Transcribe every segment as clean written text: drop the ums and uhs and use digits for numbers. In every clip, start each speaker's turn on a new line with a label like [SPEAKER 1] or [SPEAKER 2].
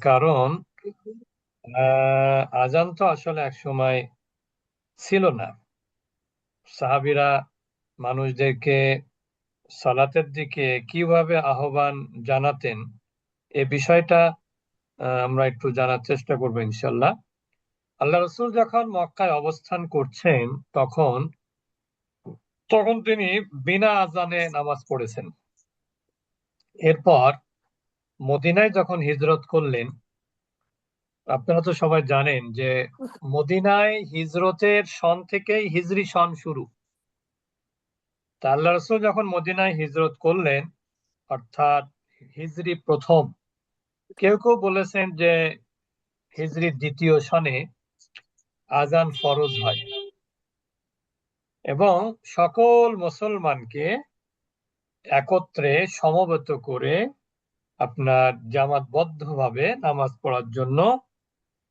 [SPEAKER 1] কারণ আজান তো আসলে এক সময় ছিল না। সাহাবীরা মানুষদেরকে সালাতের দিকে কিভাবে আহ্বান জানাতেন, এ বিষয়টা আমরা একটু জানার চেষ্টা করবো ইনশাল্লাহ। আল্লাহ রসুল যখন মক্কায় অবস্থান করছেন তখন তখন তিনি বিনা আজানে নামাজ পড়েছেন। এরপর মদিনায় যখন হিজরত করলেন, আপনারা তো সবাই জানেন যে মদিনায় হিজরতের সন থেকেই হিজরি সন শুরু। তা আল্লাহ রসুল যখন মদিনায় হিজরত করলেন, অর্থাৎ হিজরি প্রথম, কেউ কেউ বলেছেন যে হিজরি দ্বিতীয় সনে আজান ফরজ হয় এবং সকল মুসলমানকে একত্রে সমবেত করে আপনার জামাতবদ্ধভাবে নামাজ পড়ার জন্য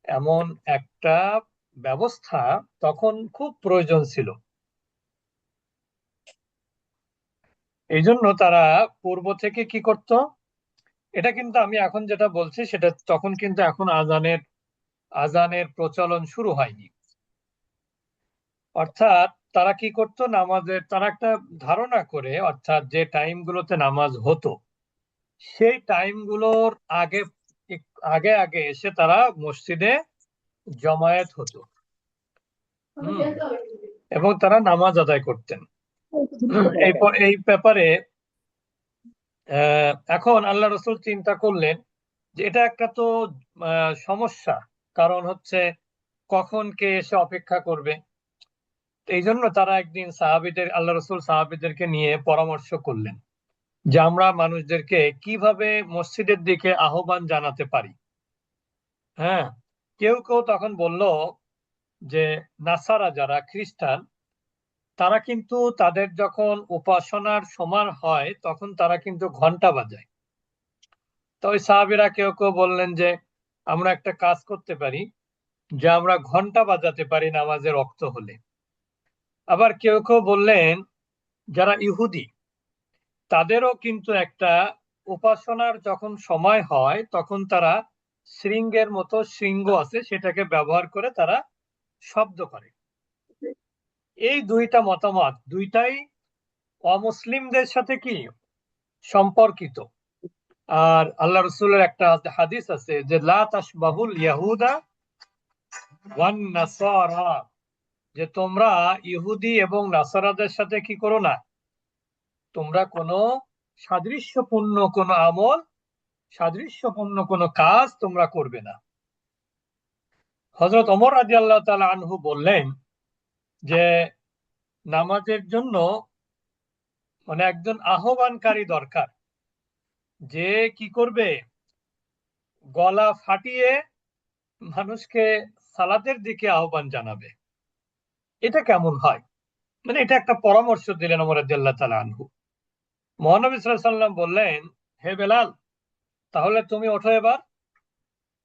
[SPEAKER 1] এমন একটা ব্যবস্থা তখন খুব প্রয়োজন ছিল। এই জন্য তারা পূর্ব থেকে কি করত, এটা কিন্তু আমি এখন যেটা বলছি সেটা তখন কিন্তু এখন আজানের প্রচলন শুরু হয়নি। অর্থাৎ তারা কি করত, নামাজের তারা একটা ধারণা করে, অর্থাৎ যে টাইমগুলোতে নামাজ হতো সেই টাইমগুলোর আগে আগে আগে এসে তারা মসজিদে জমায়েত হতো। হুম এবং তারা নামাজ আদায় করতেন। এই ব্যাপারে এখন আল্লাহ রসুল চিন্তা করলেন যে এটা একটা তো সমস্যা। কারণ হচ্ছে কখন কে এসে অপেক্ষা করবে। এই জন্য তারা একদিন আল্লাহ রসুল সাহাবীদেরকে নিয়ে পরামর্শ করলেন যে আমরা মানুষদেরকে কিভাবে মসজিদের দিকে আহ্বান জানাতে পারি। হ্যাঁ, কেউ কেউ তখন বলল যে নাসারা যারা খ্রিস্টান, তারা কিন্তু তাদের যখন উপাসনার সময় হয় তখন তারা কিন্তু ঘন্টা বাজায়। তো ওই সাহাবীরা কেউ কেউ বললেন যে আমরা একটা কাজ করতে পারি, যে আমরা ঘন্টা বাজাতে পারি নামাজের ওয়াক্ত হলে। আবার কেউ কেউ বললেন যারা ইহুদি, তাদেরও কিন্তু একটা উপাসনার যখন সময় হয় তখন তারা শৃঙ্গের মতো শৃঙ্গ আছে, সেটাকে ব্যবহার করে তারা শব্দ করে। এই দুইটা মতামত দুইটাই অমুসলিমদের সাথে কি সম্পর্কিত। আর আল্লাহ রসুলের একটা হাদিস আছে যে লা তাশবাহুল ইয়াহুদা ওয়ান নাসারা, যে তোমরা ইহুদি এবং নাসারাদের সাথে কি করো না, তোমরা কোনো সাদৃশ্যপূর্ণ কোনো আমল, সাদৃশ্যপূর্ণ কোনো কাজ তোমরা করবে না। হযরত ওমর রাদিয়াল্লাহু তাআলা আনহু বললেন যে নামাজের জন্য মানে একজন আহ্বানকারী দরকার, যে কি করবে, গলা ফাটিয়ে মানুষকে সালাতের দিকে আহ্বান জানাবে। এটা কেমন হয়? মানে এটা একটা পরামর্শ দিলেন ওমর রাদিয়াল্লাহু তাআলা আনহু। মহানবী সাল্লাল্লাহু আলাইহি ওয়াসাল্লাম বললেন, হে বেলাল, তাহলে তুমি ওঠো এবার,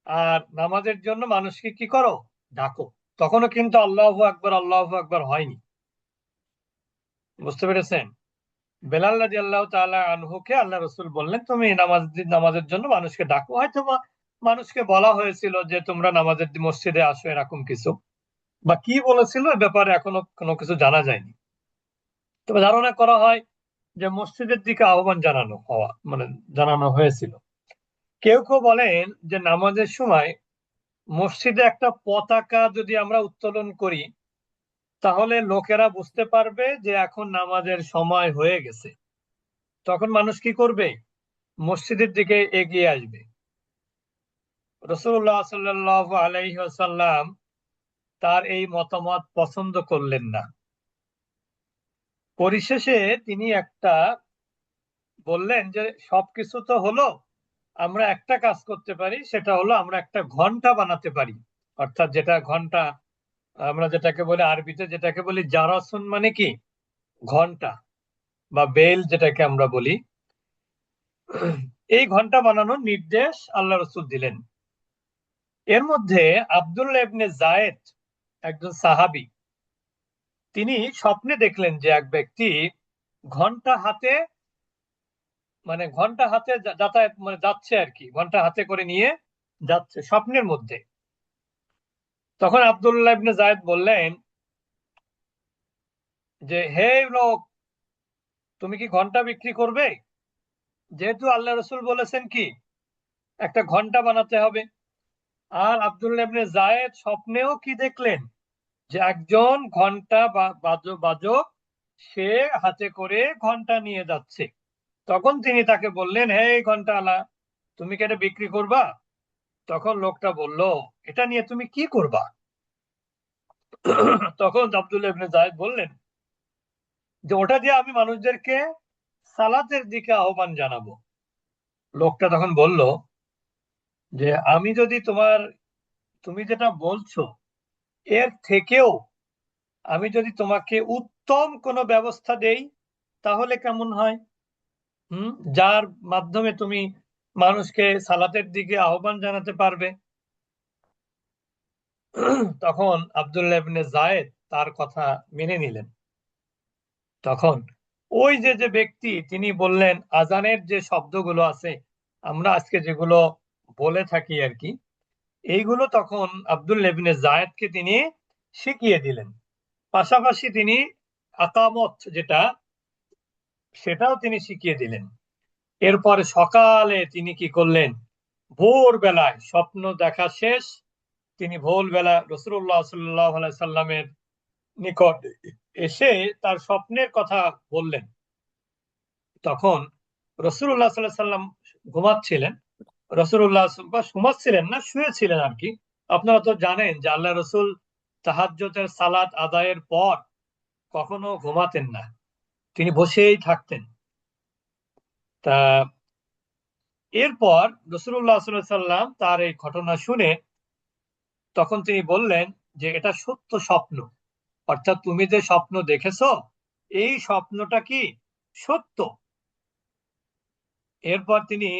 [SPEAKER 1] আর নামাজের জন্য মানুষকে কি করো, ডাকো। তখনও কিন্তু আল্লাহু আকবার আল্লাহু আকবার হয়নি। বুঝতে পেরেছেন? বেলাল রাদিয়াল্লাহু তাআলা আনহুকে আল্লাহ রাসূল বললেন, তুমি নামাজের জন্য মানুষকে ডাকো। হয়তো মানুষকে বলা হয়েছিল যে তোমরা নামাজের মসজিদে আসো, এরকম কিছু, বা কি বলেছিল এ ব্যাপারে এখনো কোনো কিছু জানা যায়নি। তবে ধারণা করা হয় যে মসজিদের দিকে আহ্বান জানানো হয়েছিল। কেউ কেউ বলেন যে নামাজের সময় মসজিদে একটা পতাকা যদি আমরা উত্তোলন করি, তাহলে লোকেরা বুঝতে পারবে যে এখন নামাজের সময় হয়ে গেছে। তখন মানুষ কি করবে, মসজিদের দিকে এগিয়ে আসবে। রাসূলুল্লাহ সাল্লাল্লাহু আলাইহি ওয়াসাল্লাম তার এই মতামত পছন্দ করলেন না। পরিশেষে তিনি একটা বললেন যে সবকিছু তো হলো, আমরা একটা কাজ করতে পারি, সেটা হলো আমরা একটা ঘন্টা বানাতে পারি। অর্থাৎ যেটা ঘন্টা, আমরা যেটাকে বলি আরবিতে যেটাকে বলি জারাসুন, মানে কি ঘন্টা বা বেল যেটাকে আমরা বলি, এই ঘন্টা বানানোর নির্দেশ আল্লাহ রসুল দিলেন। এর মধ্যে আব্দুল্লাহ ইবনে যায়েদ, একজন সাহাবী, তিনি স্বপ্নে দেখলেন যে এক ব্যক্তি ঘন্টা হাতে, মানে ঘন্টা হাতে যাতায়াত মানে যাচ্ছে আর কি, ঘন্টা হাতে করে নিয়ে যাচ্ছে স্বপ্নের মধ্যে। তখন আব্দুল্লাহ ইবনে যায়েদ বললেন যে, হে লোক, তুমি কি ঘন্টা বিক্রি করবে? যেহেতু আল্লাহ রসুল বলেছেন কি একটা ঘন্টা বানাতে হবে। আর আব্দুল্লাহ ইবনে যায়েদ স্বপ্নেও কি দেখলেন, যে একজন ঘন্টা বাজক সে হাতে করে ঘন্টা নিয়ে যাচ্ছে। তখন তিনি তাকে বললেন, হে ঘন্টা আলা, তুমি কি এটা বিক্রি করবা? তখন লোকটা বলল, এটা নিয়ে তুমি কি করবা? তখন আব্দুল্লাহ ইবনে যায়েদ বললেন যে, ওটা দিয়ে আমি মানুষদেরকে সালাতের দিকে আহ্বান জানাবো। লোকটা তখন বলল যে, আমি যদি তুমি যেটা বলছো এর থেকেও আমি যদি তোমাকে উত্তম কোনো ব্যবস্থা দেই তাহলে কেমন হয়? যার মাধ্যমে তুমি মানুষকে সালাতের দিকে আহ্বান জানাতে পারবে। তখন আব্দুল্লাহ ইবনে যায়েদ তার কথা মেনে নিলেন। তখন ওই যে যে ব্যক্তি তিনি বললেন, আজানের যে শব্দগুলো আছে আমরা আজকে যেগুলো বলে থাকি আর কি, এইগুলো তখন আব্দুল্লাহ ইবনে যায়েদকে তিনি শিখিয়ে দিলেন। পাশাপাশি তিনি আকামত যেটা সেটাও তিনি শিখিয়ে দিলেন। এরপরে সকালে তিনি কি করলেন, ভোর বেলায় স্বপ্ন দেখা শেষ, তিনি ভোরবেলা রাসূলুল্লাহ সাল্লাল্লাহু আলাইহি সাল্লামের নিকট এসে তার স্বপ্নের কথা বললেন। তখন রাসূলুল্লাহ সাল্লাল্লাহু আলাইহি সাল্লাম ঘুমাচ্ছিলেন। রাসূলুল্লাহ বা ঘুমাচ্ছিলেন না, শুয়েছিলেন আর কি। আপনারা তো জানেন যে আল্লাহ রসুল তাহাজ্জুদের সালাত আদায়ের পর কখনো ঘুমাতেন না, তিনি বসেই থাকতেন। তা এরপর রাসূলুল্লাহ সাল্লাল্লাহু আলাইহি সাল্লাম তার এই ঘটনা শুনে তখন তিনি বললেন যে, এটা সত্য স্বপ্ন, অর্থাৎ তুমি যে স্বপ্ন দেখেছো এই স্বপ্নটা কি সত্য? এরপর তিনি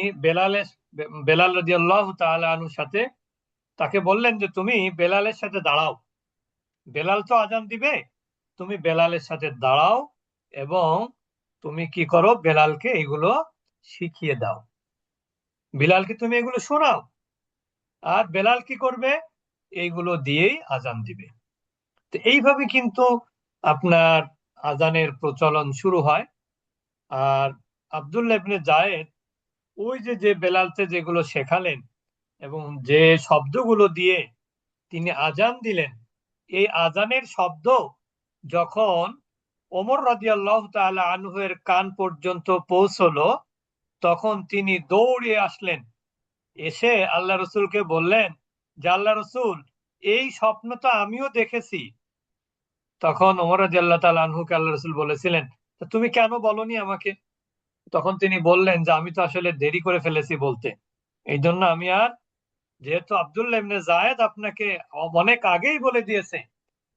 [SPEAKER 1] বেলাল রাদিয়াল্লাহু তাআলা আনহুর সাথে তাকে বললেন যে, তুমি বেলালের সাথে দাঁড়াও, বেলাল তো আজান দিবে, তুমি বেলালের সাথে দাঁড়াও এবং তুমি কি করো, বেলালকে এগুলো শিখিয়ে দাও, বিলালকে তুমি এগুলো শোনাও। আর বেলাল কি করবে, এইগুলো দিয়েই আজান দিবে। তো এইভাবে কিন্তু আপনার আজানের প্রচলন শুরু হয়। আর আব্দুল্লাহ ইবনে যায়েদ ওই যে যে বেলালকে যেগুলো শেখালেন এবং যে শব্দগুলো দিয়ে তিনি আজান দিলেন, এই আজানের শব্দ যখন ওমর রাদিয়াল্লাহু তাআলা আনহু এর কান পর্যন্ত পৌঁছলো, তখন তিনি দৌড়ে আসলেন, এসে আল্লাহ রসুলকে বললেন যে, আল্লাহ রসুল, এই স্বপ্ন তো আমিও দেখেছি। তখন ওমর রাদিয়াল্লাহু তাআলা আনহুকে আল্লাহ রসুল বলেছিলেন, "তা তুমি কেন বলনি আমাকে?" তখন তিনি বললেন যে, আমি তো আসলে দেরি করে ফেলেছি বলতে, এই জন্য আমি আর, যেহেতু আব্দুল্লাহ ইবনে যায়েদ আপনাকে অনেক আগেই বলে দিয়েছে,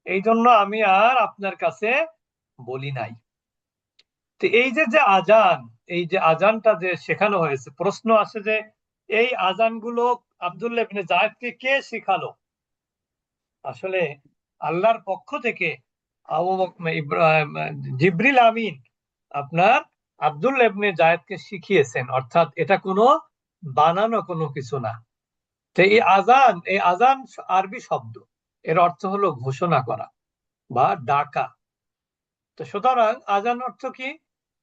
[SPEAKER 1] এই জন্য আমি আর আপনার কাছে বলি নাই। তো এই যে যে আজান, এই যে আজানটা যে শেখানো হয়েছে, প্রশ্ন আসে যে এই আজানগুলো আব্দুল্লাহ ইবনে যায়েদকে কে শিখালো? আসলে আল্লাহর পক্ষ থেকে জিবরিল আমিন আপনার আব্দুল্লাহ ইবনে যায়েদকে শিখিয়েছেন, অর্থাৎ এটা কোনো বানানো কোনো কিছু না। তো এই আজান আরবি শব্দ, এর অর্থ হলো ঘোষণা করা বা ডাকা। তো সুতরাং আজান অর্থ কি,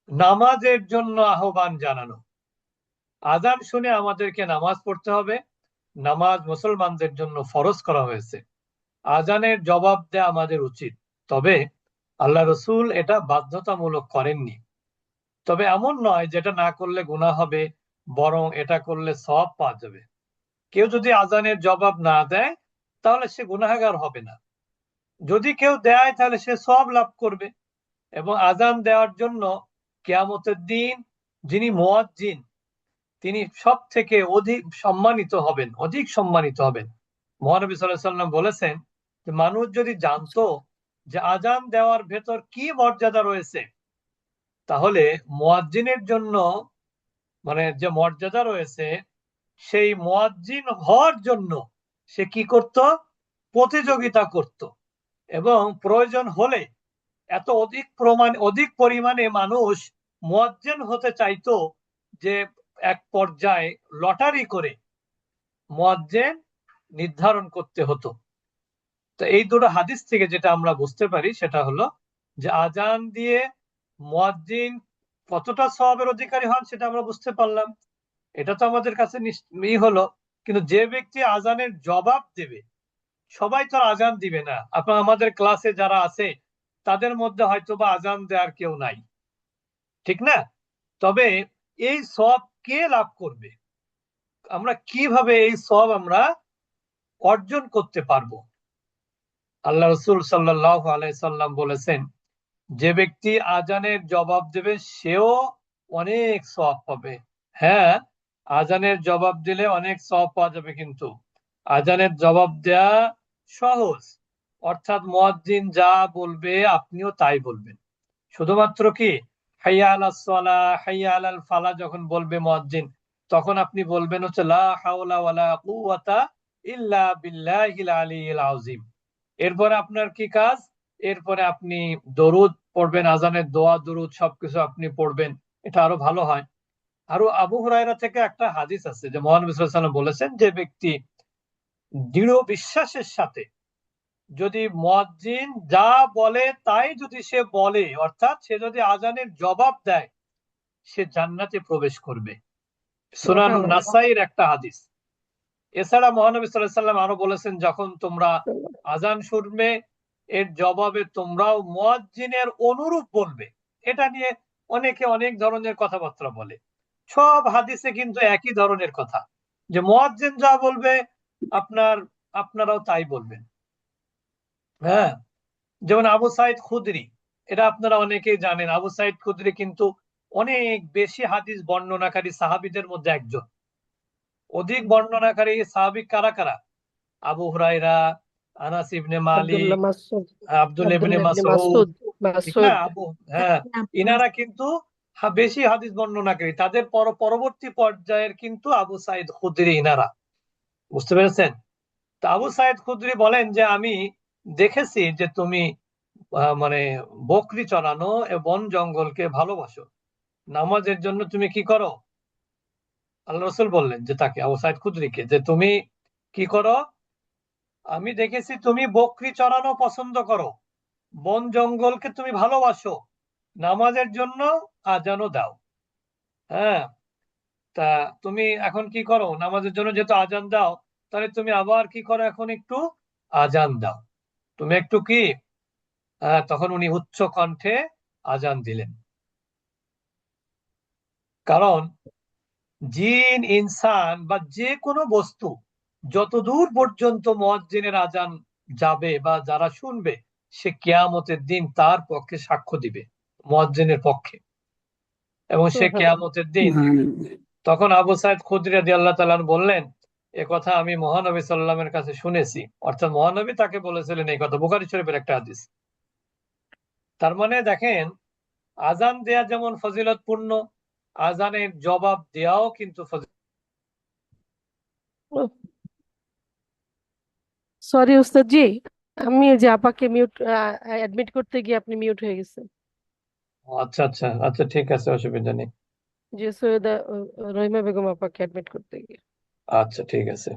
[SPEAKER 1] নামাজের জন্য আহ্বান জানানো। আজান শুনে আমাদেরকে নামাজ পড়তে হবে, নামাজ মুসলমানদের জন্য ফরজ করা হয়েছে, আজানের জবাব দেয়া আমাদের উচিত। তবে আল্লাহ রসুল এটা বাধ্যতামূলক করেননি। তবে এমন নয় যেটা না করলে গুনাহ হবে, বরং এটা করলে সওয়াব পাওয়া যাবে। কেউ যদি আজানের জবাব না দেয় তাহলে সে গুনাহগার হবে না, যদি কেউ দেয় তাহলে সে সওয়াব লাভ করবে। এবং আজান দেওয়ার জন্য কিয়ামতের দিন যিনি মুয়াজ্জিন তিনি সব থেকে অধিক সম্মানিত হবেন। মহানবী সাল্লাল্লাহু আলাইহি সাল্লাম বলেছেন যে, মানুষ যদি জানতো যে আজান দেওয়ার ভেতর কি মর্যাদা রয়েছে, তাহলে মুয়াজ্জিনের জন্য মানে যে মর্যাদা রয়েছে সেই মুয়াজ্জিন হওয়ার জন্য সে কি করত, প্রতিযোগিতা করত। এবং প্রয়োজন হলে অধিক পরিমাণে মানুষ মুয়াজ্জিন হতে চাইতো, যে এক পর্যায়ে লটারি করে মুয়াজ্জিন নির্ধারণ করতে হতো। তো এই দুটো হাদিস থেকে যেটা আমরা বুঝতে পারি সেটা হলো যে আজান দিয়ে মুয়াজ্জিন কতটা সওয়াবের অধিকারী হন সেটা আমরা বুঝতে পারলাম। এটা তো আমাদের কাছে হলো। কিন্তু যে ব্যক্তি আজানের জবাব দেবে, সবাই তো আর আজান দিবে না। আপনার আমাদের ক্লাসে যারা আছে তাদের মধ্যে হয়তো বা আজান দেওয়ার কেউ নাই, ঠিক না? তবে এই সওয়াব কে লাভ করবে? আমরা কিভাবে এই সওয়াব আমরা অর্জন করতে পারবো? আল্লাহ রসুল সাল্লাল্লাহু আলাইহি সাল্লাম বলেছেন, যে ব্যক্তি আজানের জবাব দেবে সেও অনেক সওয়াব পাবে। হ্যাঁ, আজানের জবাব দিলে অনেক সওয়াব পাওয়া যাবে, কিন্তু আজানের জবাব দেয়া সহজ। অর্থাৎ মুয়াজ্জিন যা বলবে আপনিও তাই বলবেন। শুধুমাত্র কি হাইয়া আলাস সালাহ হাইয়া আলাল ফালাহ যখন বলবে মুয়াজ্জিন, তখন আপনি বলবেন হচ্ছে লা হাওলা ওয়ালা কুওয়াতা ইল্লা বিল্লাহিল আলিয়্যিল আযীম। এরপরে আপনার কি কাজ? এরপরে আপনি দরুদ পড়বেন, আজানের দোয়া দরুদ সবকিছু আপনি পড়বেন, এটা আরো ভালো হয়। আরো আবু হুরায়রা থেকে একটা হাদিস আছে যে মহানবী সাল্লাল্লাহু আলাইহি ওয়াসাল্লাম বলেছেন, যে ব্যক্তি দৃঢ় বিশ্বাসের সাথে যদি মুয়াজ্জিন যা বলে তাই যদি সে বলে, অর্থাৎ সে যদি আজানের জবাব দেয়, সে জান্নাতে প্রবেশ করবে। সুনান
[SPEAKER 2] সুবহানাল্লাহ।
[SPEAKER 1] নাসাইর একটা হাদিস। এছাড়া মহানবী সাল্লাল্লাহু আলাইহি ওয়াসাল্লাম আরো বলেছেন, যখন তোমরা আজান শুনবে এর জবাবে তোমরাও মুয়াজ্জিনের অনুরূপ বলবে। এটা নিয়ে অনেকে অনেক ধরনের কথাবার্তা বলে। সব হাদিসে কিন্তু একই ধরনের কথা, যে মুয়াজ্জিন যা বলবে আপনারাও তাই বলবেন। হ্যাঁ, যেমন আবু সাইদ খুদরি, এটা আপনারা অনেকেই জানেন। আবু সাইদ খুদরি কিন্তু অনেক বেশি হাদিস বর্ণনাকারী সাহাবীদের মধ্যে একজন। অধিক বর্ণনাকারী সাহাবী কারা কারা? আবু হুরায়রা, আনাস ইবনে মালিক,
[SPEAKER 2] আব্দুল্লাহ মাসউদ।
[SPEAKER 1] আব্দুল ইবনে
[SPEAKER 2] আব্দুল্লাহ ইবনে
[SPEAKER 1] মাসউদ,
[SPEAKER 2] মাসউদ।
[SPEAKER 1] ঠিক না?
[SPEAKER 2] মাসউদ।
[SPEAKER 1] হ্যাঁ, ইনারা কিন্তু বেশি হাদিস বর্ণনাকারী। তাদের পরবর্তী পর্যায়ের কিন্তু আবু সাইদ খুদরি ইনারা। বুঝতে পেরেছেন? তা আবু সাইদ খুদরি বলেন যে আমি দেখেছি যে তুমি মানে বকরি চড়ানো বন জঙ্গলকে ভালোবাসো। নামাজের জন্য তুমি কি করো? আল্লাহ রসুল বললেন যে তাকে, আবু সাইদ খুদরিকে, যে তুমি কি করো? আমি দেখেছি তুমি বকরি চড়ানো পছন্দ করো, বন জঙ্গলকে তুমি ভালোবাসো, নামাজের জন্য আজানও দাও। হ্যাঁ, তা তুমি এখন কি করো? নামাজের জন্য যেহেতু আজান দাও, তাহলে তুমি আবার কি করো? এখন একটু আজান দাও। তুমি একটু কি তখন উনি উচ্চ কণ্ঠে আজান দিলেন। কারণ জিন ইনসান বা যে কোনো বস্তু যতদূর পর্যন্ত মুয়াজ্জিনের আজান যাবে বা যারা শুনবে, সে কিয়ামতের দিন তার পক্ষে সাক্ষ্য দিবে, মুয়াজ্জিনের পক্ষে। এবং সে
[SPEAKER 2] সুবহানাল্লাহ।
[SPEAKER 1] কিয়ামতের দিন, তখন আবু সাইদ খুদরি রাদিয়াল্লাহু তাআলা আনহু বললেন, এ কথা আমি মহানবী সাল্লাল্লাহু কাছে শুনেছি। অর্থাৎ মহানবী তাকে বলেছিলেন এই কথা। বুখারী শরীফের একটা হাদিস। তার মানে দেখেন, আজান দেয়া যেমন ফজিলতপূর্ণ, আজানের জবাব দেয়াও কিন্তু
[SPEAKER 2] সরি উস্তাদ জি, আমি এই যে আপাকে মিউট অ্যাডমিট করতে গিয়ে আপনি মিউট হয়ে গেছেন।
[SPEAKER 1] আচ্ছা আচ্ছা আচ্ছা, ঠিক আছে, অসুবিধা নেই।
[SPEAKER 2] যে সৈয়দা রহিমা বেগম আপাকে অ্যাডমিট করতে গিয়ে।
[SPEAKER 1] আচ্ছা, ঠিক আছে।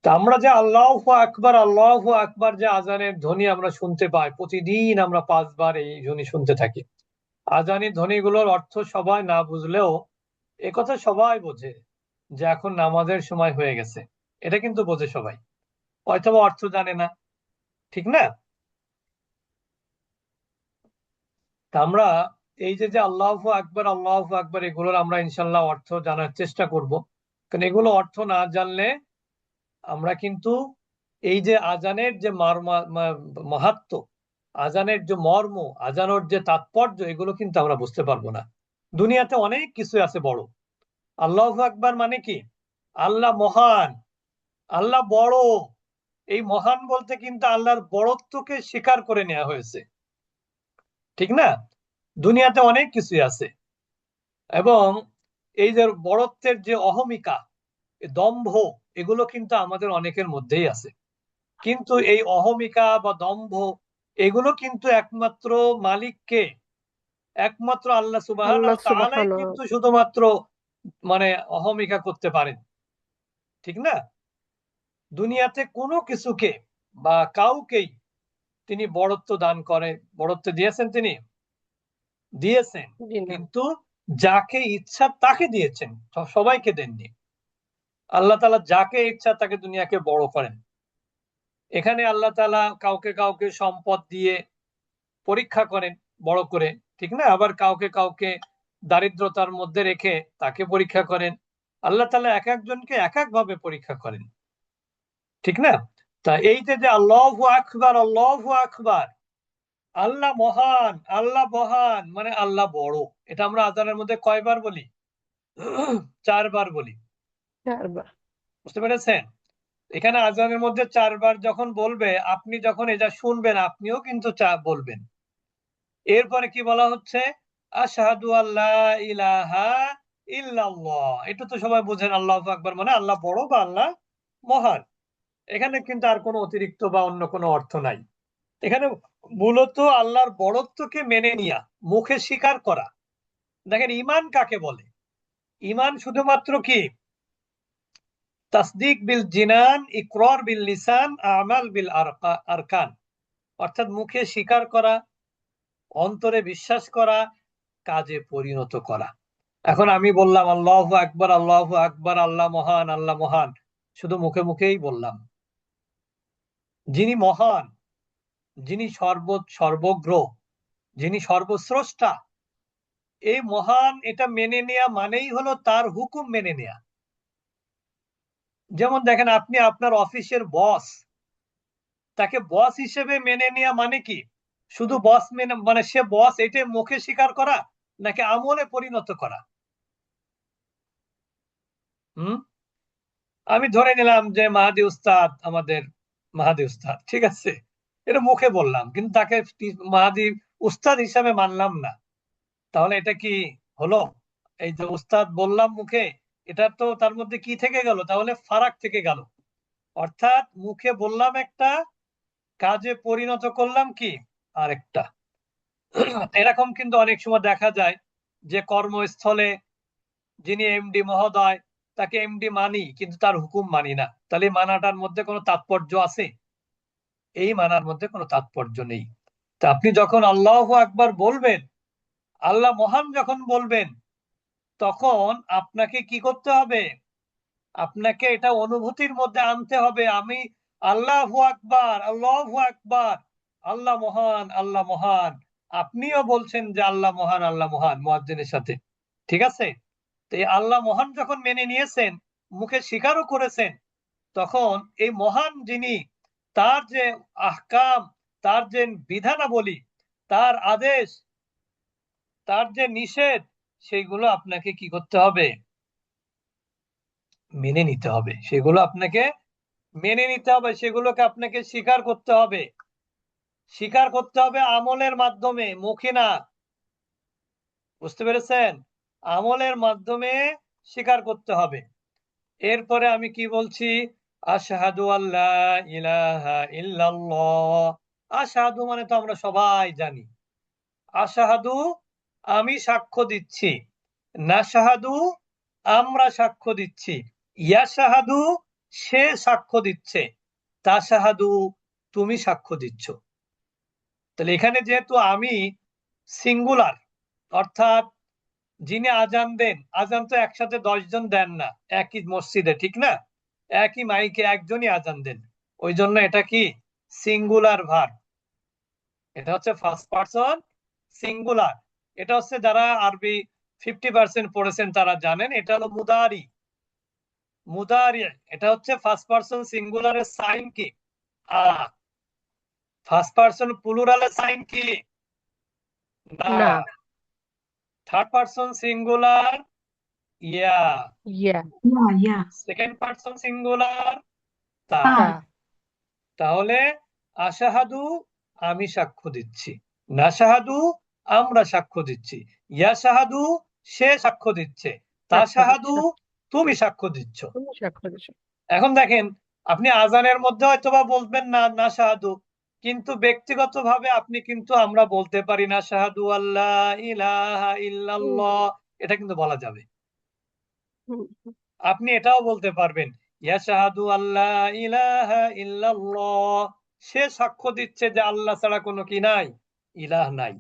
[SPEAKER 1] তা আমরা যে আল্লাহু আকবার আল্লাহু আকবার যে আজানের ধ্বনি আমরা শুনতে পাই প্রতিদিন, আমরা 5 বার এই ধ্বনি শুনতে থাকি। আজানি ধ্বনিগুলোর অর্থ সবাই না বুঝলেও কথা সবাই বোঝে যে এখন নামাজের সময় হয়ে গেছে। এটা কিন্তু বোঝে সবাই, হয়তোবা অর্থ জানে না, ঠিক না? তা আমরা এই যে যে আল্লাহু আকবার এগুলোর আমরা ইনশাল্লাহ অর্থ জানার চেষ্টা করব। কারণ এগুলো অর্থ না জানলে আমরা কিন্তু এই যে আজানের যে মাহাত্ম্য, আজানের যে মর্ম, আজানোর যে তাৎপর্য, এগুলো কিন্তু আমরা বুঝতে পারবো না। দুনিয়াতে অনেক কিছু আছে বড়। আল্লাহু আকবার মানে কি? আল্লাহ মহান, আল্লাহ বড়। এই মহান বলতে কিন্তু আল্লাহর বড়ত্বকে স্বীকার করে নেওয়া হয়েছে, ঠিক না? দুনিয়াতে অনেক কিছুই আছে। এবং এই যে বড়ত্বের যে অহমিকা, দম্ভ, এগুলো কিন্তু আমাদের অনেকের মধ্যেই আছে। কিন্তু এই অহমিকা বা দম্ভ, এগুলো কিন্তু একমাত্র মালিককে, একমাত্র আল্লাহ সুবহানাহু
[SPEAKER 2] আল্লাহ
[SPEAKER 1] ওয়া তাআলাই
[SPEAKER 2] সুবহানাহু।
[SPEAKER 1] কিন্তু শুধুমাত্র মানে অহমিকা করতে পারেন। ঠিক না? দুনিয়াতে কোনো কিছুকে বা কাউকেই তিনি বড়ত্ব দান করে, বড়ত্ব দিয়েছেন, তিনি দিয়েছেন,
[SPEAKER 2] জি না।
[SPEAKER 1] কিন্তু যাকে ইচ্ছা তাকে দিয়েছেন, সবাইকে দেননি। আল্লাহ তাআলা যাকে ইচ্ছা তাকে দুনিয়াকে বড় করেন। এখানে আল্লাহ তাআলা কাউকে কাউকে সম্পদ দিয়ে পরীক্ষা করেন বড় করে, ঠিক না? আবার কাউকে কাউকে দারিদ্রতার মধ্যে রেখে তাকে পরীক্ষা করেন। আল্লাহ তাআলা এক একজনকে এক এক ভাবে পরীক্ষা করেন, ঠিক না? তা এই যে আল্লাহু আকবার, আল্লাহু আকবার, আল্লাহ মহান, আল্লাহ মহান, মানে আল্লাহ বড়। এটা আমরা আজানের মধ্যে কয়বার বলি? 4 বার বলি।
[SPEAKER 2] চারবার।
[SPEAKER 1] বুঝতে পেরেছেন? এখানে আজানের মধ্যে 4 বার যখন বলবে, আপনি যখন এটা শুনবেন আপনিও কিন্তু বলবেন। এরপরে কি বলা হচ্ছে? আশহাদু আল্লা ইলাহা ইল্লাল্লাহ। এটা তো সবাই বুঝেন, আল্লাহু আকবার মানে আল্লাহ বড় বা আল্লাহ মহান। এখানে কিন্তু আর কোনো অতিরিক্ত বা অন্য কোনো অর্থ নাই। এখানে মূলত আল্লাহর বড়ত্বকে মেনে নিয়া, মুখে স্বীকার করা। দেখেন ঈমান কাকে বলে? ঈমান শুধুমাত্র কি তাসদিক বিল জিনান, ইকরার বিল লিসান, আমাল বিল আরকান। অর্থাৎ মুখে স্বীকার করা, অন্তরে বিশ্বাস করা, কাজে পরিণত করা। এখন আমি বললাম আল্লাহু আকবার, আল্লাহু আকবার, আল্লাহ মহান, আল্লাহ মহান, শুধু মুখে মুখেই বললাম। যিনি মহান, যিনি সর্বজ্ঞ, যিনি সর্বস্রষ্টা, এই মহান এটা মেনে নেয়া মানেই হলো তার হুকুম মেনে নেয়া। যেমন দেখেন, আপনি আপনার অফিসের বস, তাকে বস হিসেবে মেনে নেয়া মানে কি? শুধু বস মেনে মানে সে বস এটাই মুখে স্বীকার করা, নাকি আমলে পরিণত করা? হুম আমি ধরে নিলাম যে মাহাদি উস্তাদ আমাদের মাহাদি উস্তাদ, ঠিক আছে, এটা মুখে বললাম, কিন্তু তাকে মাহাদি উস্তাদ হিসাবে মানলাম না। তাহলে এটা কি হলো? এই যে উস্তাদ বললাম মুখে, এটা তো তার মধ্যে কি থেকে গেল? তাহলে ফারাক থেকে গেল। অর্থাৎ মুখে বললাম একটা, কাজে পরিণত করলাম কি আরেকটা। এরকম কিন্তু অনেক সময় দেখা যায় যে কর্মস্থলে যিনি এমডি মহোদয়, তাকে এমডি মানি কিন্তু তার হুকুম মানি না। তাহলে এই মানাটার মধ্যে কোনো তাৎপর্য আছে? এই মানার মধ্যে কোনো তাৎপর্য নেই। তা আপনি যখন আল্লাহু আকবার বলবেন, আল্লাহ মহান যখন বলবেন, তখন আপনাকে কি করতে হবে? আপনাকে এটা অনুভূতির মধ্যে আনতে হবে, আমি আল্লাহু আকবার, আল্লাহু আকবার, আল্লাহ মহান, আল্লাহ মহান। আপনিও বলছেন যে আল্লাহ মহান, আল্লাহ মহান, মুয়াজ্জিনের সাথে, ঠিক আছে? তো এই আল্লাহ মহান যখন মেনে নিয়েছেন, মুখে স্বীকারও করেছেন, তখন এই মহান যিনি, তার যে আহকাম, তার যে বিধানাবলী, তার আদেশ, তার যে নিষেধ, সেইগুলো আপনাকে কি করতে হবে? মেনে নিতে হবে। সেগুলো আপনাকে মেনে নিতে হবে, সেগুলোকে আপনাকে স্বীকার করতে হবে। স্বীকার করতে হবে আমলের মাধ্যমে, মুখে না। বুঝতে পেরেছেন? আমলের মাধ্যমে স্বীকার করতে হবে। এরপরে আমি কি বলছি? আশহাদু আল্লা ইলাহা ইল্লাল্লাহ। আশহাদু মানে তো আমরা সবাই জানি। আশহাদু আমি সাক্ষ্য দিচ্ছি, নাশহাদু আমরা সাক্ষ্য দিচ্ছি, ইয়াশহাদু সে সাক্ষ্য দিচ্ছে, তাশহাদু তুমি সাক্ষ্য দিচ্ছ। তাহলে এখানে যেহেতু আমি সিঙ্গুলার, অর্থাৎ যিনি আজান দেন, আজান তো একসাথে 10 জন দেন না একই মসজিদে, ঠিক না? একই মাইকে একজনই আজান দেন। ওই জন্য এটা কি সিঙ্গুলার ভার্ব, এটা হচ্ছে ফার্স্ট পারসন সিঙ্গুলার। এটা হচ্ছে যারা আরবি 50% পড়েছেন তারা জানেন, এটা হলো মুদারি। মুদারি এটা হচ্ছে ফার্স্ট পারসন সিঙ্গুলারের সাইন কি আ, ফার্স্ট পারসন প্লুরালের সাইন কি না,
[SPEAKER 2] না।
[SPEAKER 1] থার্ড পারসন সিঙ্গুলার ইয়া,
[SPEAKER 2] ইয়া।
[SPEAKER 3] Yeah, yeah.
[SPEAKER 1] Second person singular তা।
[SPEAKER 2] তা।
[SPEAKER 3] Ah,
[SPEAKER 1] তাহলে আশাহাদু আমি সাক্ষ্য দিচ্ছি, নাশাহাদু আমরা সাক্ষ্য দিচ্ছি, ইয়াশাহাদু সে সাক্ষ্য দিচ্ছে,
[SPEAKER 2] সাক্ষ্য
[SPEAKER 1] তাশাহাদু
[SPEAKER 2] দিচ্ছ।
[SPEAKER 1] তুমি সাক্ষ্য দিচ্ছ।
[SPEAKER 2] তুমি সাক্ষ্য দিচ্ছ।
[SPEAKER 1] এখন দেখেন, আপনি আজানের মধ্যে হয়তোবা বলবেন না না শাহাদু, কিন্তু ব্যক্তিগতভাবে আপনি কিন্তু আমরা বলতে পারি না শাহাদু আল্লাহ ইলাহা
[SPEAKER 2] হুম,
[SPEAKER 1] ইল্লাল্লাহ, এটা কিন্তু বলা যাবে।
[SPEAKER 2] হুম, হুম।
[SPEAKER 1] আপনি এটাও বলতে পারবেন ইয়াশহাদু আল্লা ইলাহা ইল্লাল্লাহ, সে সাক্ষ্য দিচ্ছে যে আল্লাহ ছাড়া কোনো কি নাই, ইলাহ নাই।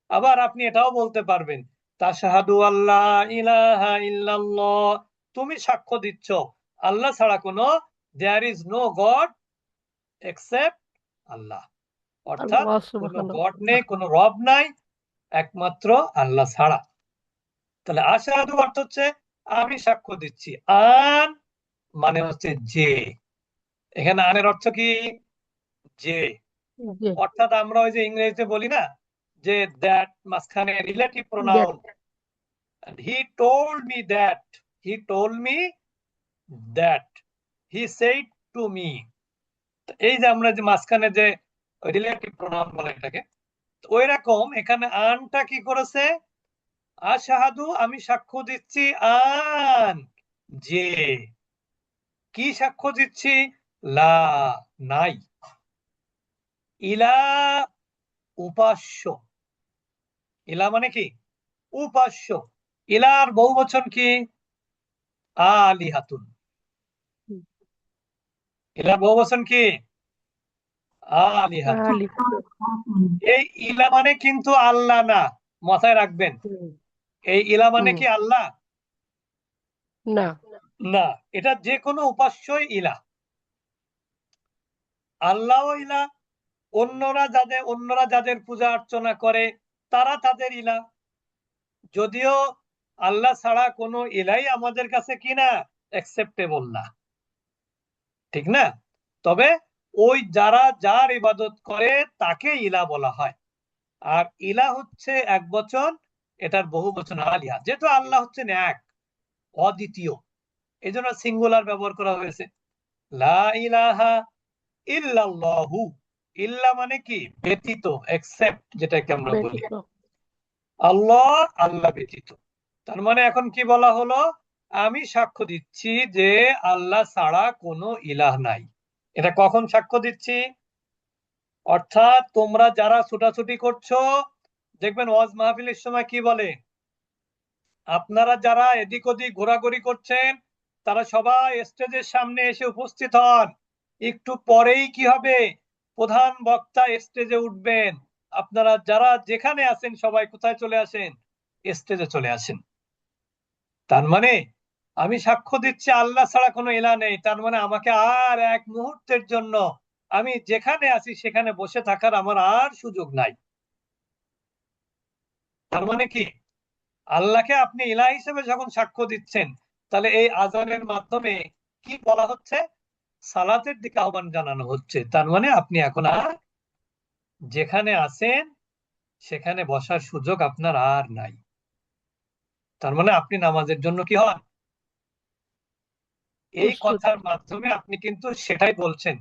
[SPEAKER 1] আবার আপনি এটাও বলতে পারবেন, তাশহাদু আল্লা ইলাহা ইল্লাল্লাহ, তুমি সাক্ষ্য দিচ্ছ আল্লাহ ছাড়া কোনো, there is no god except Allah, অর্থাৎ
[SPEAKER 2] আল্লাহ
[SPEAKER 1] কোনো
[SPEAKER 2] সুবহানাহু
[SPEAKER 1] গড
[SPEAKER 2] ওয়া
[SPEAKER 1] নেই,
[SPEAKER 2] তাআলা।
[SPEAKER 1] কোনো রব নাই, একমাত্র আল্লাহ ছাড়া। তাহলে আশহাদু অর্থ হচ্ছে আমি সাক্ষ্য দিচ্ছি, আন মানে হচ্ছে যে, এখানে আনের অর্থ কি, যে।
[SPEAKER 2] জি,
[SPEAKER 1] অর্থাৎ আমরা ওই যে ইংরেজিতে বলি না যে দ্যাট মাঝখানে relative
[SPEAKER 2] that.
[SPEAKER 1] Pronoun, he told me that, he told me that, he said to me, এই যে আমরা যে মাঝখানে যে রিলেটিভ প্রোনাউন বলে এটাকে, ওই রকম এখানে আনটা কি করেছে, আশহাদু আমি সাক্ষ্য দিচ্ছি, আন যে, কি সাক্ষ্য দিচ্ছি, লা নাই, ইলা উপাস্য, ইলা মানে কি উপাস্য, ইলার বহুবচন কি আলিহাতুন, ইলার বহুবচন কি আলিহাতুন।
[SPEAKER 2] আলিফ।
[SPEAKER 1] এই ইলা মানে কিন্তু আল্লাহ না, মাথায় রাখবেন,
[SPEAKER 2] হুম,
[SPEAKER 1] এই ইলা মানে
[SPEAKER 2] হুম,
[SPEAKER 1] কি আল্লাহ
[SPEAKER 2] না।
[SPEAKER 1] না, এটা যে কোনো উপাস্যই ইলা, আল্লাহও ইলা, অন্যরা যাদের পূজা অর্চনা করে তারা তাদের ইলা, যদিও আল্লাহ ছাড়া কোনো ইলাই আমাদের কাছে কি না, অ্যাকসেপ্টেবল না, ঠিক না? তবে ওই যারা যার ইবাদত করে তাকে ইলা বলা হয়। আর ইলা হচ্ছে এক বচন, এটার বহু বচন আলিহা, যেহেতু আল্লাহ হচ্ছেন এক, অদ্বিতীয়, এই জন্য সিঙ্গুলার ব্যবহার করা হয়েছে, লা ইলাহা ইল্লাল্লাহু, ইল্লা মানে কি ব্যতীত, এক্সেপ্ট যেটাকে আমরা বলি,
[SPEAKER 2] ব্যতীত।
[SPEAKER 1] আল্লাহ আল্লাহ ব্যতীত। তার মানে এখন কি বলা হলো, আমি সাক্ষ্য দিচ্ছি যে আল্লাহ ছাড়া কোনো ইলাহ নাই। এটা কখন সাক্ষ্য দিচ্ছি, অর্থাৎ তোমরা যারা ছুটাছুটি করছো, দেখবেন ওয়াজ মাহফিলের সময় কি বলে, আপনারা যারা এদিক ওদিক ঘোরাঘুরি করছেন তারা সবাই স্টেজের সামনে এসে উপস্থিত হন, একটু পরেই কি হবে, প্রধান বক্তা স্টেজে উঠবেন, আপনারা যারা যেখানে আছেন সবাই কোথায় চলে আসেন, স্টেজে চলে আসেন। তার মানে আমি সাক্ষ্য দিচ্ছি আল্লাহ ছাড়া কোনো ইলা নেই, তার মানে আমাকে আর এক মুহূর্তের জন্য আমি যেখানে আছি সেখানে বসে থাকার আমার আর সুযোগ নাই। তার মানে কি, আল্লাহকে আপনি ইলাহ হিসেবে যখন সাক্ষ্য দিচ্ছেন, তাহলে এই আজানের মাধ্যমে কি বলা হচ্ছে, সালাতের দিকে আহ্বান জানানো হচ্ছে। তার মানে আপনি এখন আর যেখানে আছেন সেখানে বসার সুযোগ আপনার আর নাই, তার মানে আপনি নামাজের জন্য কি হন, এই
[SPEAKER 2] প্রস্তুত।
[SPEAKER 1] কথার মাধ্যমে আপনি কিন্তু সেটাই বলছেন।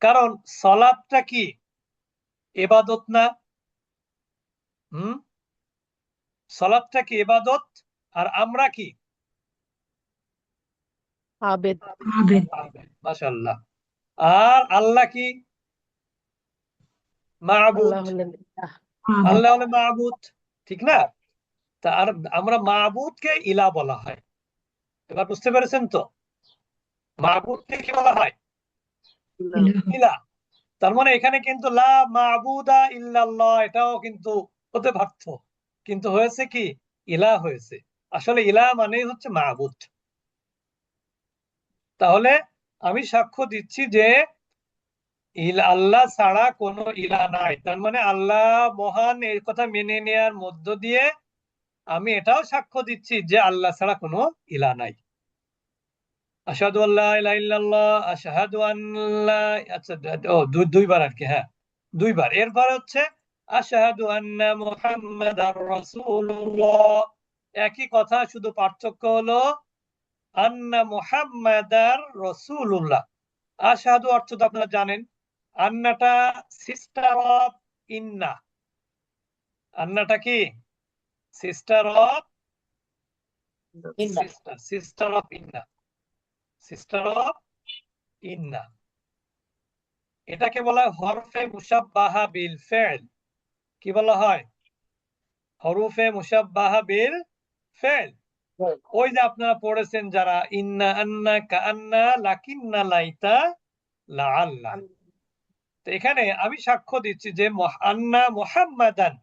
[SPEAKER 1] কারণ সলাৎটা কি ইবাদত না? হুম, সলাৎটা কি ইবাদত, আর আমরা কি
[SPEAKER 2] আবেদ।
[SPEAKER 3] আবেদ।
[SPEAKER 1] মাশাআল্লাহ, আর আল্লাহ কি মাবুদ,
[SPEAKER 2] আল্লাহ হলেন ইলাহ।
[SPEAKER 3] আবেদ।
[SPEAKER 1] আল্লাহ হলো মাবুদ, ঠিক না? তা আর আমরা মাবুদকে ইলা বলা হয়, এবার বুঝতে পেরেছেন তো, মাবুদকে কি বলা হয়,
[SPEAKER 2] ইলাহ।
[SPEAKER 3] ইলাহ।
[SPEAKER 1] ইলা। তার মানে এখানে কিন্তু লা মাবুদা ইল্লাল্লাহ এটাও কিন্তু হতে পারত, কিন্তু হয়েছে কি ইলা হয়েছে। আসলে ইলা মানেই হচ্ছে মাবুদ। তাহলে আমি সাক্ষ্য দিচ্ছি যে আল্লাহ ছাড়া কোনো ইলা নাই, তার মানে আল্লাহ মহান, এর কথা মেনে নেয়ার মধ্য দিয়ে আমি এটাও সাক্ষ্য দিচ্ছি যে আল্লাহ ছাড়া কোনো ইলা নাই। আশহাদু আল্লা ইলাহা ইল্লাল্লাহ, আশহাদু আন্না, আচ্ছা, ও দুইবার আর কি, হ্যাঁ দুইবার। এরপর হচ্ছে আশহাদু আন্না মুহাম্মাদার রাসূলুল্লাহ, একই কথা, শুধু পার্থক্য হলো আন্না মুহাম্মাদার রাসূলুল্লাহ। আশহাদু অর্থ তো আপনারা জানেন, আন্নাটা সিস্টার অফ ইন্না, আন্নাটা কি সিস্টার অফ, সিস্টার অফ ইন্না, সিস্টার অফ ইন্না, এটাকে বলা হয় হরফে মুশাব্বাহা বিল ফেল। কি বলা হয়, হরফে মুশাব্বাহা বিল ফেল। ওই যে আপনারা পড়েছেন যারা ইন্না আন্না কান্না লাকিন্না লাইতা লাআল্লা। তো এখানে আমি সাক্ষ্য দিচ্ছি যে আন্না মুহাম্মাদান,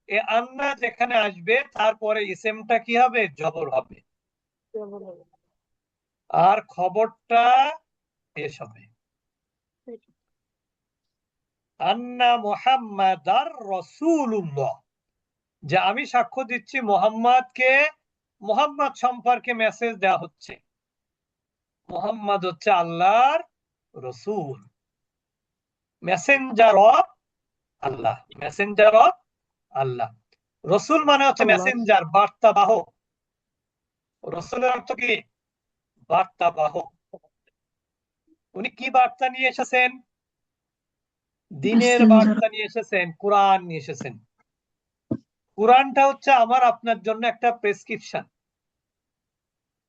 [SPEAKER 1] এ আন্না যেখানে আসবে তারপরে ইসেমটা কি হবে, জবর হবে, আর খবরটা পেশ হবে আন্না মুহাম্মাদার রাসূলুল্লাহ, যে আমি সাক্ষ্য দিচ্ছি মোহাম্মদকে, মোহাম্মদ সম্পর্কে মেসেজ দেওয়া হচ্ছে। মোহাম্মদ হচ্ছে আল্লাহর রসূল, messenger of Allah, messenger of Allah. রসুল মানে হচ্ছে
[SPEAKER 2] আল্লাহ।
[SPEAKER 1] মেসেঞ্জার, বার্তাবাহক। রসুলের অর্থ কি, বার্তাবাহক। উনি কি বার্তা নিয়ে এসেছেন, দিনের
[SPEAKER 3] মেসেঞ্জার।
[SPEAKER 1] বার্তা নিয়ে এসেছেন, কোরআন নিয়ে এসেছেন। কোরআনটা হচ্ছে আমার আপনার জন্য একটা প্রেসক্রিপশন।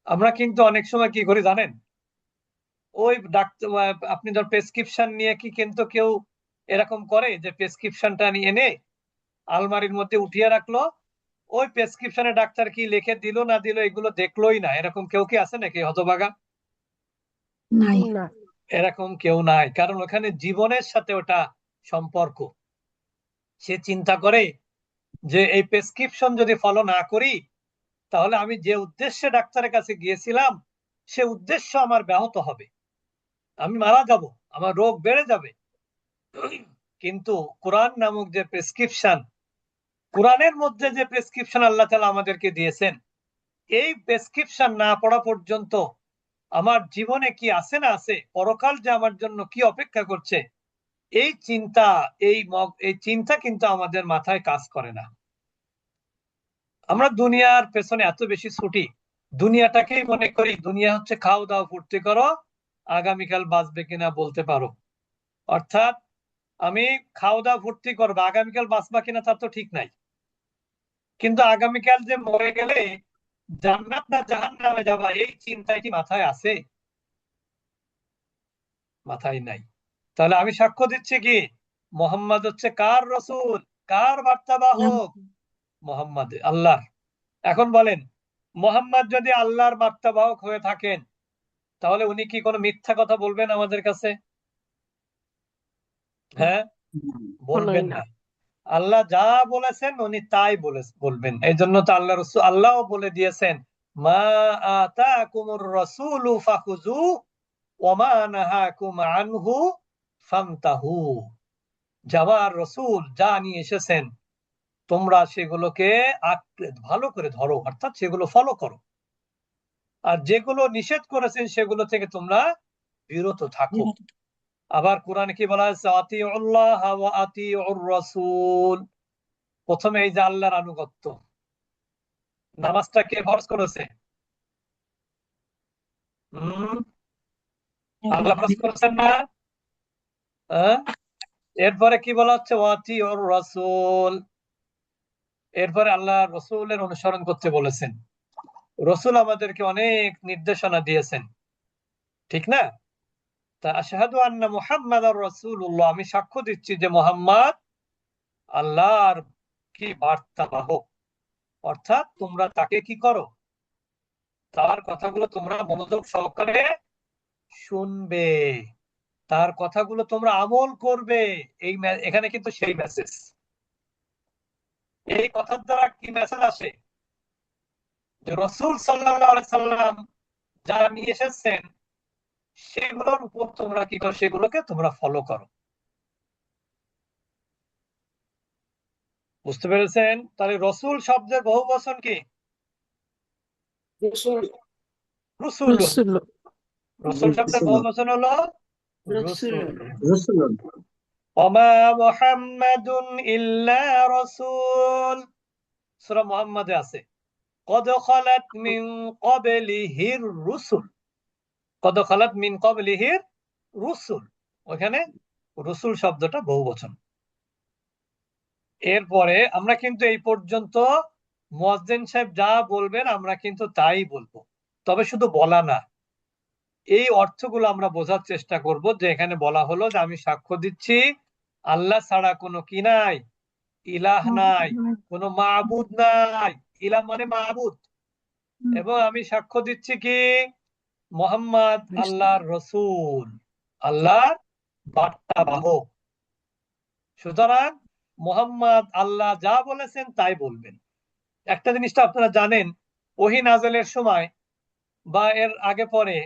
[SPEAKER 1] আমরা কিন্তু অনেক সময় কি করি জানেন, ওই ডাক্তার, আপনি ধর প্রেসক্রিপশন নিয়ে কি কিন্তু কেউ এরকম করে যে প্রেসক্রিপশনটা নিয়ে এনে আলমারির মধ্যে উঠিয়ে রাখলো, ওই প্রেসক্রিপশনে ডাক্তার কি লিখে দিল না দিল এগুলো দেখলোই না, এরকম কেউ কি আছে নাকি হতভাগা?
[SPEAKER 3] নাই।
[SPEAKER 2] না।
[SPEAKER 1] এরকম কেউ নাই, কারণ ওখানে জীবনের সাথে ওটা সম্পর্ক। সে চিন্তা করে যে এই প্রেসক্রিপশন যদি ফলো না করি তাহলে আমি যে উদ্দেশ্যে ডাক্তারের কাছে গিয়েছিলাম সে উদ্দেশ্য আমার ব্যাহত হবে, আমি মারা যাব, আমার রোগ বেড়ে যাবে। কিন্তু কোরআন নামক যে প্রেসক্রিপশন, কোরআনের মধ্যে যে প্রেসক্রিপশন আল্লাহ তাআলা আমাদেরকে দিয়েছেন, এই প্রেসক্রিপশন না পড়া পর্যন্ত আমার জীবনে কি আছে না আছে, পরকাল যে আমার জন্য কি অপেক্ষা করছে, এই চিন্তা, এই চিন্তা কিন্তু আমাদের মাথায় কাজ করে না। আমরা দুনিয়ার পেছনে এত বেশি ছুটি, দুনিয়াটাকেই মনে করি দুনিয়া হচ্ছে খাও দাও ফুর্তি করো, আগামীকাল বাঁচবে কিনা বলতে পারো। অর্থাৎ আমি খাও দাও ফুর্তি করবো, আগামীকাল বাঁচবা কিনা তার তো ঠিক নাই। কিন্তু আগামীকাল যে মরে গেলে জান্নাত না জাহান্নামে যাবা, এই চিন্তায় কি মাথায় আছে? মাথায় নাই। তাহলে আমি সাক্ষ্য দিচ্ছি কি, মোহাম্মদ হচ্ছে কার রসুল, কার বার্তাবাহক? মোহাম্মদ আল্লাহর। এখন বলেন, মোহাম্মদ যদি আল্লাহর বার্তাবাহক হয়ে থাকেন তাহলে উনি কি কোনো মিথ্যা কথা বলবেন আমাদের কাছে? হ্যাঁ, বলবেন
[SPEAKER 2] কোনোই না।
[SPEAKER 1] না। আল্লাহ যা বলেছেন উনি তাই বলবেন। এই জন্য তো আল্লাহ রসুল, আল্লাহ বলে দিয়েছেন, মা আতাকুমুর রাসূলু ফাখুযু ওয়া মা নাহাকুম আনহু ফান্তাহু। যাবার রসুল যা নিয়ে এসেছেন তোমরা সেগুলোকে আঁকড়ে ভালো করে ধরো, অর্থাৎ সেগুলো ফলো করো, আর যেগুলো নিষেধ করেছেন সেগুলো থেকে তোমরা বিরত থাকো। আবার কোরআনে কি বলা হয়েছে, আতিউল্লাহ ওয়া আতিউর রাসূল। প্রথমে এই যে আল্লাহর আনুগত্য, নামাজটা কে ফরজ করেছে? হম, আল্লাহ ফরজ করেছেন না? হ্যাঁ? এরপরে কি বলা হচ্ছে, ওয়াতিউর রাসূল। এরপরে আল্লাহ রসুলের অনুসরণ করতে বলেছেন। রসুল আমাদেরকে অনেক নির্দেশনা দিয়েছেন, ঠিক না? তা আশহাদু আন্না মুহাম্মাদার রাসূলুল্লাহ, আমি সাক্ষ্য দিচ্ছি যে মোহাম্মদ আল্লাহর কি বার্তাবাহক। অর্থাৎ তোমরা তাকে কি করো, তার কথাগুলো তোমরা মনোযোগ সহকারে শুনবে, তার কথাগুলো তোমরা আমল করবে। এখানে কিন্তু সেই মেসেজ। এই কথার দ্বারা কি মেসেজ আসে, যে রাসূল সাল্লাল্লাহু আলাইহি সাল্লাম যা নিয়ে এসেছেন সেগুলোর উপর তোমরা কি করো, সেগুলোকে তোমরা ফলো করো। বুঝতে পেরেছেন? তাহলে রসুল শব্দের বহু বচন কি? রসুল।
[SPEAKER 2] রসুল।
[SPEAKER 1] রসুল শব্দের বহু বচন হলো
[SPEAKER 2] রসুল।
[SPEAKER 1] রসুল। ওমা মুহাম্মাদুন ইল্লা রাসূল, সূরা মুহাম্মাদে আছে কদ খালাত মিন ক্বাবলিহির রুসুল, কদ খালাত মিন ক্বাবলিহির রুসুল। ওখানে রসুল শব্দটা বহুবচন। এরপরে আমরা কিন্তু এই পর্যন্ত মুয়াজ্জিন সাহেব যা বলবেন আমরা কিন্তু তাই বলবো, তবে শুধু বলা না, এই অর্থগুলো আমরা বোঝার চেষ্টা করব। যে এখানে বলা হলো যে আমি সাক্ষ্য দিচ্ছি আল্লাহ ছাড়া কোনো কি নাই, ইলাহ নাই, কোনো মাবুদ নাই। ইলাহ মানে মাবুদ, এবং আমি সাক্ষ্য দিচ্ছি কি মোহাম্মদ আল্লাহর রসুল, আল্লাহর বার্তাবাহক। সুতরাং মোহাম্মদ আল্লাহ যা বলেছেন তাই বলবেন। একটা জিনিসটা আপনারা জানেন, ওহী নাযিলের সময় বা এর আগে পরে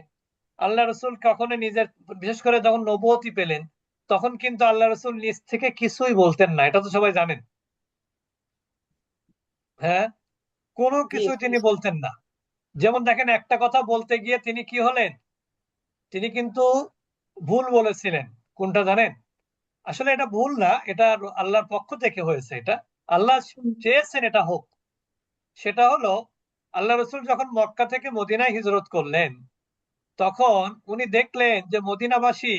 [SPEAKER 1] আল্লাহ রসুল কখনো নিজের, বিশেষ করে যখন নবুয়তি পেলেন, তখন কিন্তু আল্লাহ রসুল নিজ থেকে কিছুই বলতেন না, এটা তো সবাই জানেন। হ্যাঁ, কোনো কিছু তিনি বলতেন না। যেমন দেখেন, একটা কথা বলতে গিয়ে তিনি কি হলেন, তিনি কিন্তু ভুল বলেছিলেন। কোনটা জানেন? আসলে এটা ভুল না, এটা আল্লাহর পক্ষ থেকে হয়েছে। এটা আল্লাহ চেয়েছেন এটা হোক। সেটা হলো, আল্লাহ রসুল যখন মক্কা থেকে মদিনায় হিজরত করলেন, তখন উনি দেখলেন যে মদিনাবাসী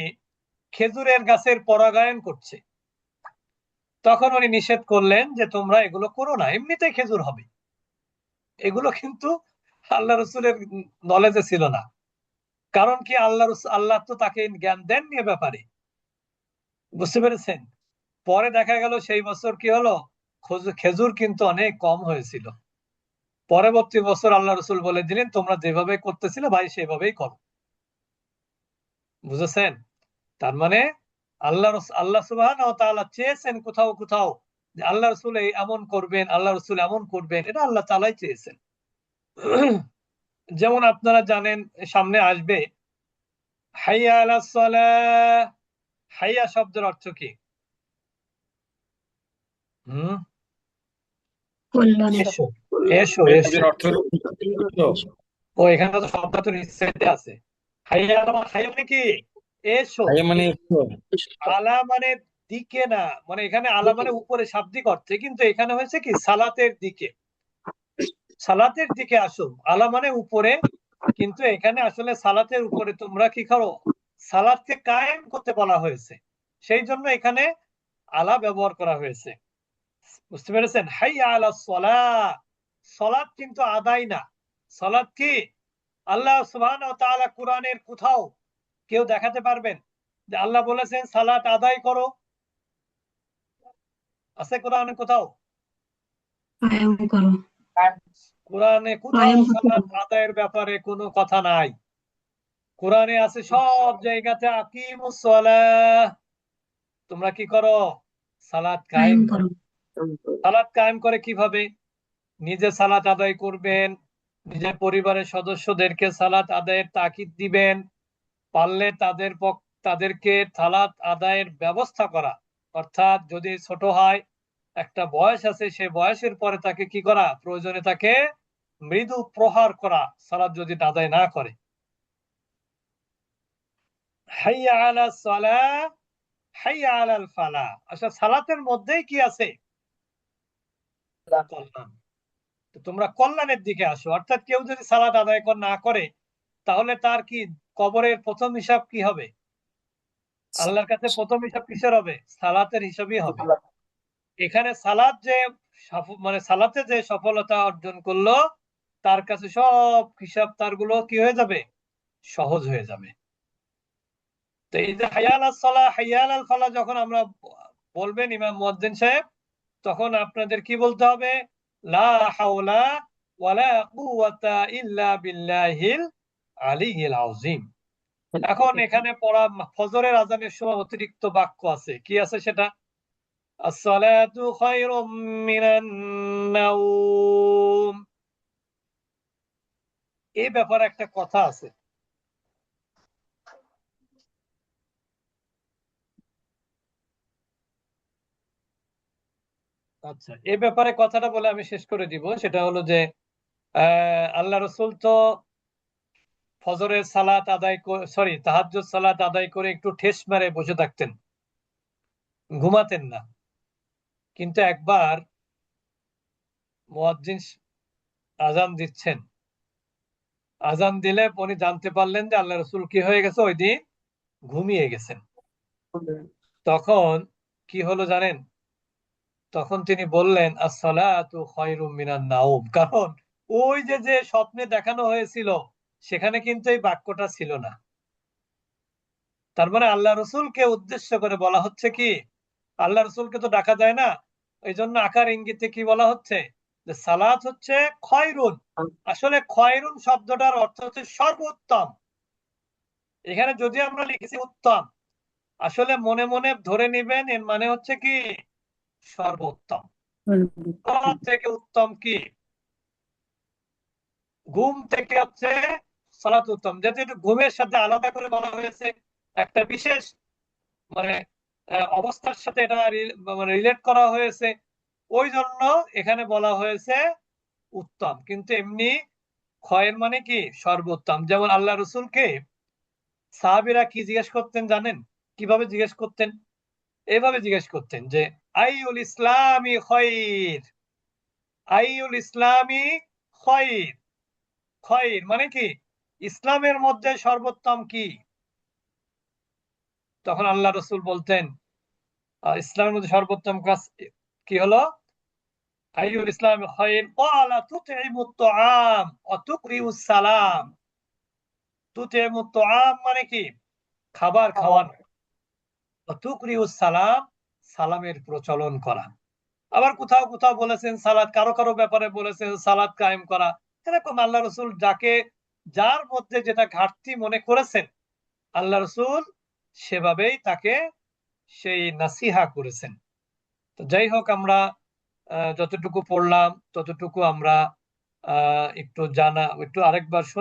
[SPEAKER 1] খেজুরের গাছের পরাগায়ন করছে। তখন উনি নিষেধ করলেন যে তোমরা এগুলো করো না, এমনিতেই খেজুর হবে। এগুলো কিন্তু আল্লাহ রসুলের নলেজে ছিল না। কারণ কি, আল্লাহ তো তাকে জ্ঞান দেননি এ ব্যাপারে। বুঝতে পেরেছেন? পরে দেখা গেল সেই বছর কি হলো, খেজুর কিন্তু অনেক কম হয়েছিল। পরবর্তী বছর আল্লাহ রসুল বলে দিলেন তোমরা যেভাবে করতেছিলে ভাই সেভাবেই করো। বুঝেছেন? তার মানে আল্লাহ সুবহানাহু ওয়া তাআলা চেয়েছেন কোথাও কোথাও যে আল্লাহ রসুল এই এমন করবেন, আল্লাহ রসুল এমন করবেন, এটা আল্লাহ তাআলাই চেয়েছেন। যেমন আপনারা জানেন, সামনে আসবে হাইয়া আলাস সালাহ। হাইয়া শব্দের অর্থ কি? হুম,
[SPEAKER 3] কল্যাণের।
[SPEAKER 1] এসো, এসো, এসো।
[SPEAKER 4] এর অর্থ হলো
[SPEAKER 1] ও, এখানে তো শব্দ তো নিশ্চয়ই আছে। হাইয়া হাইয়া মানে কি? এসো।
[SPEAKER 4] মানে
[SPEAKER 1] আলা মানে দিকে না, মানে এখানে আলা মানে উপরে শাব্দিক অর্থে, কিন্তু এখানে হয়েছে কি সালাতের দিকে। সালাতের দিকে আসো, আলা মানে উপরে, কিন্তু এখানে আসলে সালাতের উপরে তোমরা কি করো, সালাতকে কায়েম করতে বলা হয়েছে। সেই জন্য এখানে আলা ব্যবহার করা হয়েছে। বুঝতে পেরেছেন? হাইয়া আলা সলাহ, সলাত কিন্তু আদায় না। সলাত কি? আল্লাহ সুবহানাহু ওয়া তাআলা কোরআনের কোথাও কেউ দেখাতে পারবেন যে আল্লাহ বলেছেন সালাত আদায় করো? আছে কোরআনে কোথাও?
[SPEAKER 3] কায়েম করো।
[SPEAKER 1] কোরআনে কোথাও
[SPEAKER 3] কায়েম করতে
[SPEAKER 1] সালাত
[SPEAKER 3] বলো।
[SPEAKER 1] আদায়ের ব্যাপারে কোনো কথা নাই। কোরআনে আছে সব জায়গাতে আকিমুস সালাহ, তোমরা কি করো, সালাত কায়েম
[SPEAKER 3] কায়েম
[SPEAKER 1] করো।
[SPEAKER 3] করো।
[SPEAKER 1] সালাত কায়েম করে কিভাবে? নিজে সালাত আদায় করবেন, নিজের পরিবারের সদস্যদেরকে সালাত আদায়ের তাকিদ দিবেন, পারলে তাদেরকে সালাত আদায়ের ব্যবস্থা করা। অর্থাৎ যদি ছোট হয়, একটা বয়স আছে, সেই বয়সের পরে তাকে কি করা, প্রয়োজনে তাকে মৃদু প্রহার করা, সালাত যদি আদায় না করে। হাইয়া আলা সালাহ, হাইয়া আলাল ফালাহ। আচ্ছা, সালাতের মধ্যেই কি আছে? কল্যাণ। তো তোমরা কল্যাণের দিকে আসো। অর্থাৎ কেউ যদি সালাত আদায় না করে, তাহলে তার কি কবরের প্রথম হিসাব কি হবে? আল্লাহর কাছে প্রথম হিসাব কিসের হবে? সালাতের হিসাবই হবে। এখানে সালাত যে মানে সালাতে যে সফলতা অর্জন করলো, তার কাছে সব হিসাব তারগুলো কি হয়ে যাবে, সহজ হয়ে যাবে। তো এই যে হাইয়া আলাস সালাহ, হাইয়া আলাল ফালাহ যখন আমরা বলবেন ইমাম মুয়াজ্জিন সাহেব, তখন আপনাদের কি বলতে হবে? লা হাওলা ওয়ালা কুওয়াতা ইল্লা বিল্লাহিল আলিয়্যিল আযীম। এখন এখানে পড়া ফজরের আজানের সময় অতিরিক্ত বাক্য আছে। কি আছে সেটা? আসসালাতু খায়রুম মিনান নাওম। এই ব্যাপারে একটা কথা আছে। আচ্ছা, এই ব্যাপারে কথাটা বলে আমি শেষ করে দিব। সেটা হলো যে আল্লাহ রসুল তো ফজরের সালাত আদায় সরি তাহাজ্জুদ সালাত আদায় করে একটু ঠেস মেরে বসে থাকতেন, ঘুমাতেন না। কিন্তু একবার মুয়াজ্জিন আজান দিচ্ছেন, আজান দিলে উনি জানতে পারলেন যে আল্লাহ রসুল কি হয়ে গেছে, ওই দিন ঘুমিয়ে গেছেন। তখন কি হলো জানেন? তখন তিনি বললেন আসসালাতু খায়রুম মিনান নাওম। কারণ ওই যে যে স্বপ্নে দেখানো হয়েছিল, সেখানে কিন্তু এই বাক্যটা ছিল না। তার মানে আল্লাহ রসুলকে উদ্দেশ্য করে বলা হচ্ছে কি, আল্লাহ রসুলকে তো ডাকা যায় না, এই জন্য আকার ইঙ্গিতে কি বলা হচ্ছে যে সালাত হচ্ছে খয়রুন। আসলে খয়রুন শব্দটার অর্থ হচ্ছে সর্বোত্তম। এখানে যদি আমরা লিখেছি উত্তম, আসলে মনে মনে ধরে নিবেন এর মানে হচ্ছে কি সর্বোত্তম। সালাত থেকে উত্তম কি? ঘুম থেকে হচ্ছে সালাত উত্তম, যেহেতু এটা ঘুমের সাথে আলাদা করে বলা হয়েছে, একটা বিশেষ মানে অবস্থার সাথে এটা মানে রিলেট করা হয়েছে, ওই জন্য এখানে বলা হয়েছে উত্তম। কিন্তু এমনি খয়ের মানে কি সর্বোত্তম। যেমন আল্লাহ রসুলকে সাহাবীরা কি জিজ্ঞেস করতেন জানেন? কিভাবে জিজ্ঞেস করতেন? এইভাবে জিজ্ঞেস করতেন যে আইউল ইসলামি খয়র, আইউল ইসলামি খয়র। খয়র মানে কি ইসলামের মধ্যে সর্বোত্তম কি? তখন আল্লাহ রসুল বলতেন ইসলামের মধ্যে সর্বোত্তম কাজ কি হলো? আইউল ইসলাম খয়র ক্বালা তুতঈমুত তুআম ওয়া তুকরিউস সালাম। তুতঈমুত তুআম মানে কি খাবার খাওয়ানো, ওয়া তুকরিউস সালাম সালামের প্রচলন করা। আবার কোথাও কোথাও বলেছেন সালাত, কারো কারো ব্যাপারে বলেছেন সালাত কায়েম করা। এরকম আল্লাহ রসুল যাকে যার মধ্যে যেটা ঘাটতি মনে করেছেন আল্লাহ রসুল সেভাবেই তাকে সেই নাসিহা করেছেন। তো যাই হোক, আমরা যতটুকু পড়লাম ততটুকু আমরা একটু জানা, একটু আরেকবার